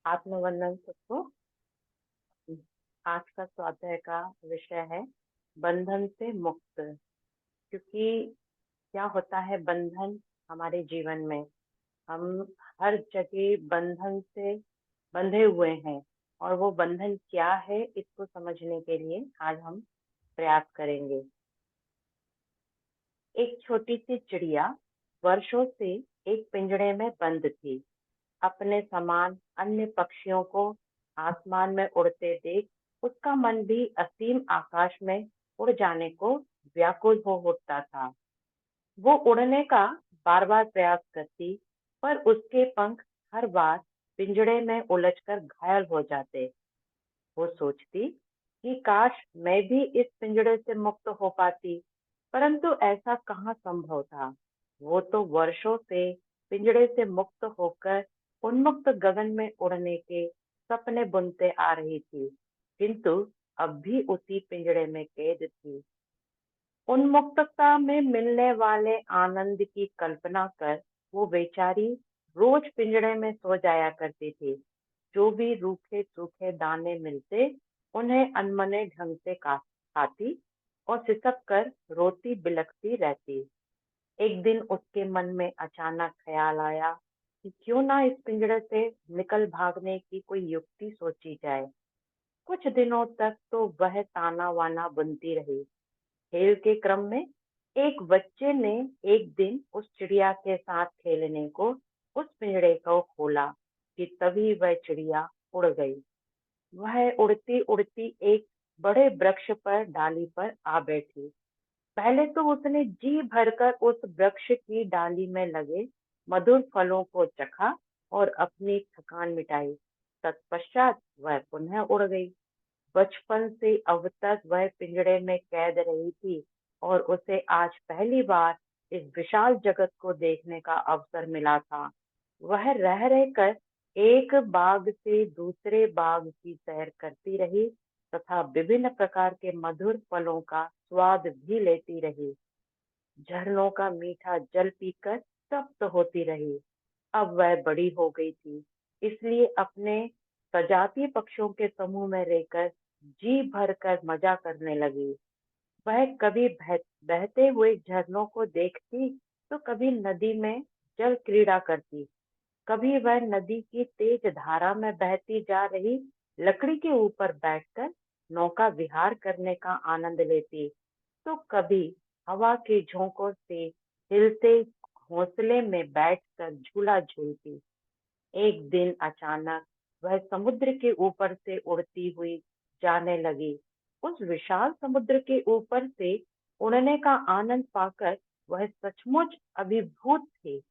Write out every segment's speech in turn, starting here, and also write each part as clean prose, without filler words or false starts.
आत्मवंदन सबको। आज का स्वाध्याय का विषय है बंधन से मुक्त। क्योंकि क्या होता है बंधन हमारे जीवन में, हम हर जगह बंधन से बंधे हुए हैं और वो बंधन क्या है इसको समझने के लिए आज हम प्रयास करेंगे। एक छोटी सी चिड़िया वर्षों से एक पिंजरे में बंद थी। अपने समान अन्य पक्षियों को आसमान में उड़ते देख उसका मन भी असीम आकाश में उड़ जाने को व्याकुल हो उठता था। वो उड़ने का बार बार प्रयास करती, पर उसके पंख हर बार पिंजड़े में उलझकर घायल हो जाते। वो सोचती कि काश मैं भी इस पिंजड़े से मुक्त हो पाती, परंतु ऐसा कहाँ संभव था। वो तो वर्षों से पिंजड़े से मुक्त होकर उन्मुक्त गगन में उड़ने के सपने बुनते आ रही थी, किंतु अब भी उसी पिंजड़े में कैद थी। उन्मुक्तता में मिलने वाले आनंद की कल्पना कर वो बेचारी रोज पिंजड़े में सो जाया करती थी। जो भी रूखे सूखे दाने मिलते उन्हें अनमने ढंग से खाती और सिसक कर रोती बिलखती रहती। एक दिन उसके मन में अचानक ख्याल आया कि क्यों ना इस पिंजरे से निकल भागने की कोई युक्ति सोची जाए। कुछ दिनों तक तो वह ताना वाना बुनती रही। खेल के क्रम में एक बच्चे ने एक दिन उस चिड़िया के साथ खेलने को उस पिंजरे को खोला कि तभी वह चिड़िया उड़ गई। वह उड़ती उड़ती एक बड़े वृक्ष पर डाली पर आ बैठी। पहले तो उसने जी भरकर उस वृक्ष की डाली में लगे मधुर फलों को चखा और अपनी थकान मिटाई। तत्पश्चात वह पुनः उड़ गई। बचपन से अब तक वह पिंजड़े में कैद रही थी और उसे आज पहली बार इस विशाल जगत को देखने का अवसर मिला था। वह रह रहकर एक बाग से दूसरे बाग की सैर करती रही तथा विभिन्न प्रकार के मधुर फलों का स्वाद भी लेती रही। झरनों का मीठा जल पीकर तृप्त होती रही। अब वह बड़ी हो गई थी, इसलिए अपने सजातीय पक्षियों के समूह में रहकर जी भरकर मजा करने लगी। वह कभी बहते हुए झरनों को देखती तो कभी नदी में जल क्रीड़ा करती। कभी वह नदी की तेज धारा में बहती जा रही लकड़ी के ऊपर बैठकर नौका विहार करने का आनंद लेती, तो कभी हवा के झोंकों से हिलते घोंसले में बैठकर झूला झूलती। एक दिन अचानक वह समुद्र के ऊपर से उड़ती हुई जाने लगी। उस विशाल समुद्र के ऊपर से उड़ने का आनंद पाकर वह सचमुच अभिभूत थी।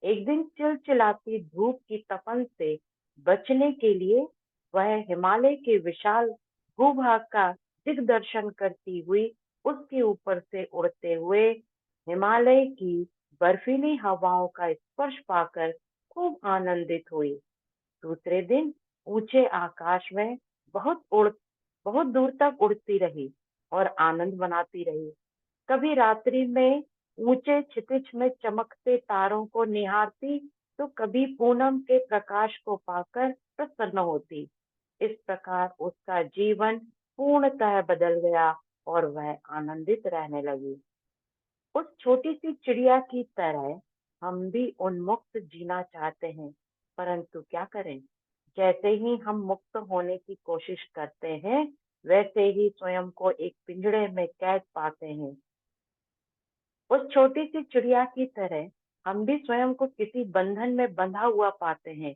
एक दिन चिलचिलाती धूप की तपन से बचने के लिए वह हिमालय के विशाल भूभाग का दिग्दर्शन करती हुई उसके ऊपर से उड़ते हुए हिमालय की बर्फीली हवाओं का स्पर्श पाकर खूब आनंदित हुई। दूसरे दिन ऊंचे आकाश में बहुत दूर तक उड़ती रही और आनंद मनाती रही। कभी रात्रि में ऊंचे क्षितिज में चमकते तारों को निहारती तो कभी पूनम के प्रकाश को पाकर प्रसन्न होती। इस प्रकार उसका जीवन पूर्णतः बदल गया और वह आनंदित रहने लगी। उस छोटी सी चिड़िया की तरह हम भी उन्मुक्त जीना चाहते हैं, परंतु क्या करें। जैसे ही हम मुक्त होने की कोशिश करते हैं, वैसे ही स्वयं को एक पिंजड़े में कैद पाते हैं। उस छोटी सी चिड़िया की तरह हम भी स्वयं को किसी बंधन में बंधा हुआ पाते हैं,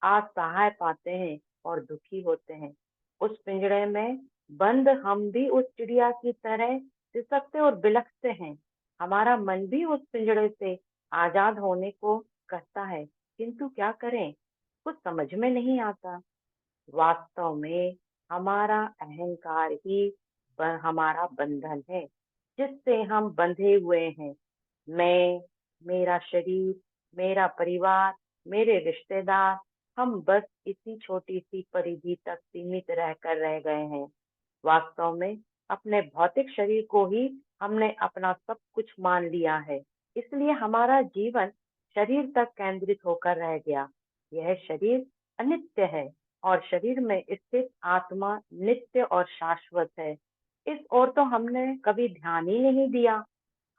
असहाय पाते हैं और दुखी होते हैं। उस पिंजड़े में बंद हम भी उस चिड़िया की तरह सिसकते और बिलखते हैं। हमारा मन भी उस पिंजड़े से आजाद होने को कहता है, किंतु क्या करें, कुछ समझ में नहीं आता। वास्तव में हमारा अहंकार ही हमारा बंधन है, जिससे हम बंधे हुए हैं। मैं, मेरा शरीर, मेरा परिवार, मेरे रिश्तेदार, हम बस इसी छोटी सी परिधि तक सीमित रहकर रह गए हैं। वास्तव में अपने भौतिक शरीर को ही हमने अपना सब कुछ मान लिया है, इसलिए हमारा जीवन शरीर तक केंद्रित होकर रह गया। यह शरीर अनित्य है और शरीर में स्थित आत्मा नित्य और शाश्वत है। इस ओर तो हमने कभी ध्यान ही नहीं दिया।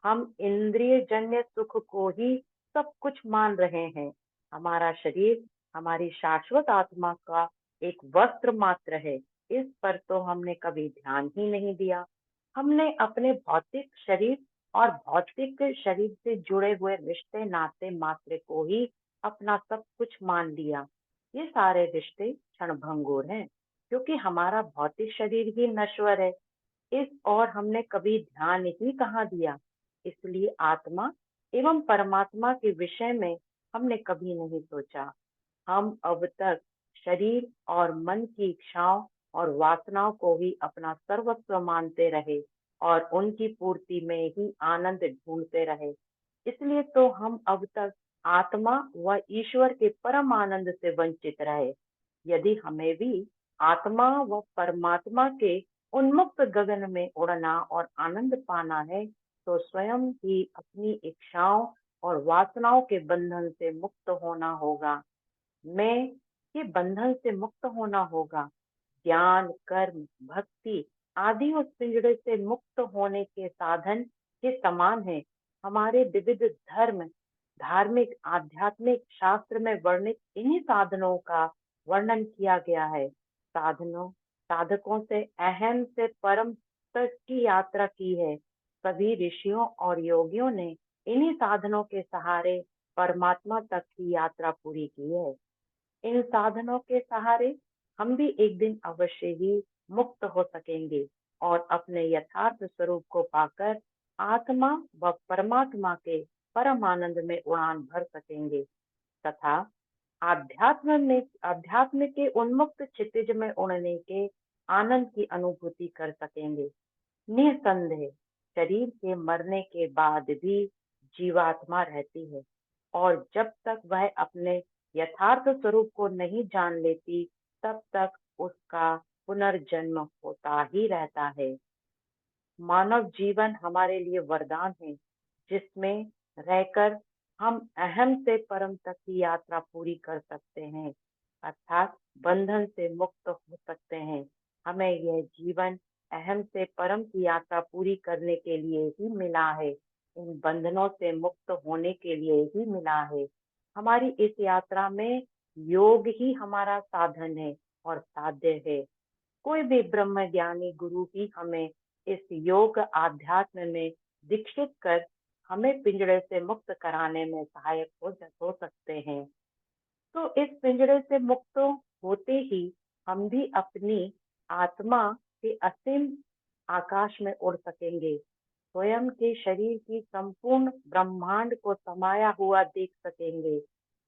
हम इंद्रिय जन्य सुख को ही सब कुछ मान रहे हैं। हमारा शरीर हमारी शाश्वत आत्मा का एक वस्त्र मात्र है। इस पर तो हमने कभी ध्यान ही नहीं दिया। हमने अपने भौतिक शरीर और भौतिक शरीर से जुड़े हुए रिश्ते नाते मात्र को ही अपना सब कुछ मान लिया। ये सारे रिश्ते क्षणभंगुर हैं, क्योंकि हमारा भौतिक शरीर ही नश्वर है। इस और हमने कभी ध्यान ही कहाँ दिया। इसलिए आत्मा एवं परमात्मा के विषय में हमने कभी नहीं सोचा। हम अब तक शरीर और मन की इच्छाओं और वासनाओं को ही अपना सर्वस्व मानते रहे और उनकी पूर्ति में ही आनंद ढूंढते रहे। इसलिए तो हम अब तक आत्मा व ईश्वर के परम आनंद से वंचित रहे। यदि हमें भी आत्मा व परमात्मा के उन्मुक्त गगन में उड़ना और आनंद पाना है, तो स्वयं ही अपनी इच्छाओं और वासनाओं के बंधन से मुक्त होना होगा। मैं ये बंधन से मुक्त होना होगा। ज्ञान, कर्म, भक्ति आदि उस पिंजड़े से मुक्त होने के साधन के समान है। हमारे विविध धर्म, धार्मिक, आध्यात्मिक शास्त्र में वर्णित इन्हीं साधनों का वर्णन किया गया है। साधनों साधकों से अहम से परम तक की यात्रा की है। सभी ऋषियों और योगियों ने इन्हीं साधनों के सहारे परमात्मा तक की यात्रा पूरी की है। इन साधनों के सहारे हम भी एक दिन अवश्य ही मुक्त हो सकेंगे और अपने यथार्थ स्वरूप को पाकर आत्मा व परमात्मा के परम आनंद में उड़ान भर सकेंगे तथा अध्यात्म के उन्मुक्त क्षितिज में उड़ने के आनंद की अनुभूति कर सकेंगे। निसंदेह शरीर के मरने के बाद भी जीवात्मा रहती है और जब तक वह अपने यथार्थ स्वरूप को नहीं जान लेती, तब तक उसका पुनर्जन्म होता ही रहता है। मानव जीवन हमारे लिए वरदान है, जिसमें रहकर हम अहम से परम तक की यात्रा पूरी कर सकते हैं, अर्थात बंधन से मुक्त हो सकते हैं। हमें यह जीवन अहम से परम की यात्रा पूरी करने के लिए ही मिला है, इन बंधनों से मुक्त होने के लिए ही मिला है। हमारी इस यात्रा में योग ही हमारा साधन है और साध्य है। कोई भी ब्रह्म ज्ञानी गुरु ही हमें इस योग आध्यात्म में दीक्षित कर हमें पिंजड़े से मुक्त कराने में सहायक हो सकते हैं। तो इस पिंजड़े से मुक्त होते ही हम भी अपनी आत्मा के असीम आकाश में उड़ सकेंगे। स्वयं के शरीर की संपूर्ण ब्रह्मांड को समाया हुआ देख सकेंगे।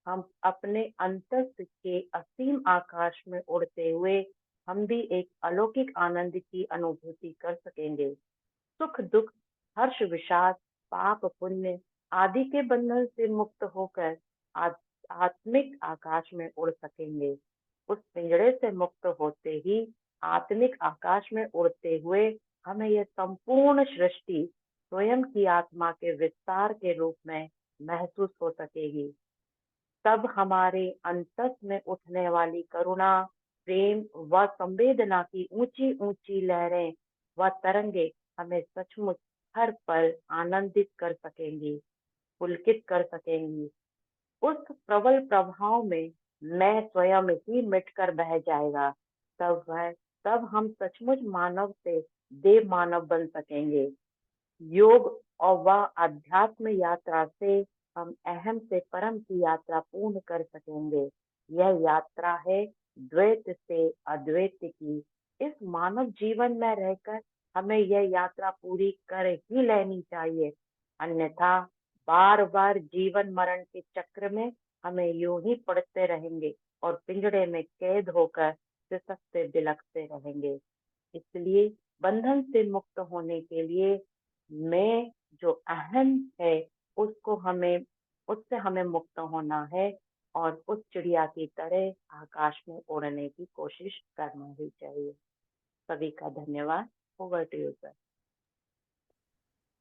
हम अपने अंतस के असीम आकाश में उड़ते हुए हम भी एक अलौकिक आनंद की अनुभूति कर सकेंगे। सुख दुख, हर्ष विषाद, पाप पुण्य आदि के बंधन से मुक्त होकर आत्मिक आकाश में उड़ सकेंगे। उस पिंजड़े से मुक्त होते ही आत्मिक आकाश में उड़ते हुए हमें यह संपूर्ण सृष्टि स्वयं की आत्मा के विस्तार के रूप में महसूस हो सकेगी। तब हमारे अंतस में उठने वाली करुणा, प्रेम व संवेदना की ऊंची ऊंची लहरें व तरंगे हमें सचमुच हर पल आनंदित कर सकेंगी, पुलकित कर सकेंगी। उस प्रबल प्रभाव में मैं स्वयं ही मिटकर बह जाएगा। तब हम सचमुच मानव से देव मानव बन सकेंगे। योग और वह अध्यात्म यात्रा से हम अहम से परम की यात्रा पूर्ण कर सकेंगे। यह यात्रा है द्वैत से अद्वैत की। इस मानव जीवन में रहकर हमें यह यात्रा पूरी कर ही लेनी चाहिए, अन्यथा बार बार जीवन मरण के चक्र में हमें यूं ही पड़ते रहेंगे और पिंजड़े में कैद होकर सिसकते बिलखते रहेंगे। इसलिए बंधन से मुक्त होने के लिए मैं जो अहम है उसको हमें उससे हमें मुक्त होना है और उस चिड़िया की तरह आकाश में उड़ने की कोशिश करना ही चाहिए। सभी का धन्यवाद। Over to you sir.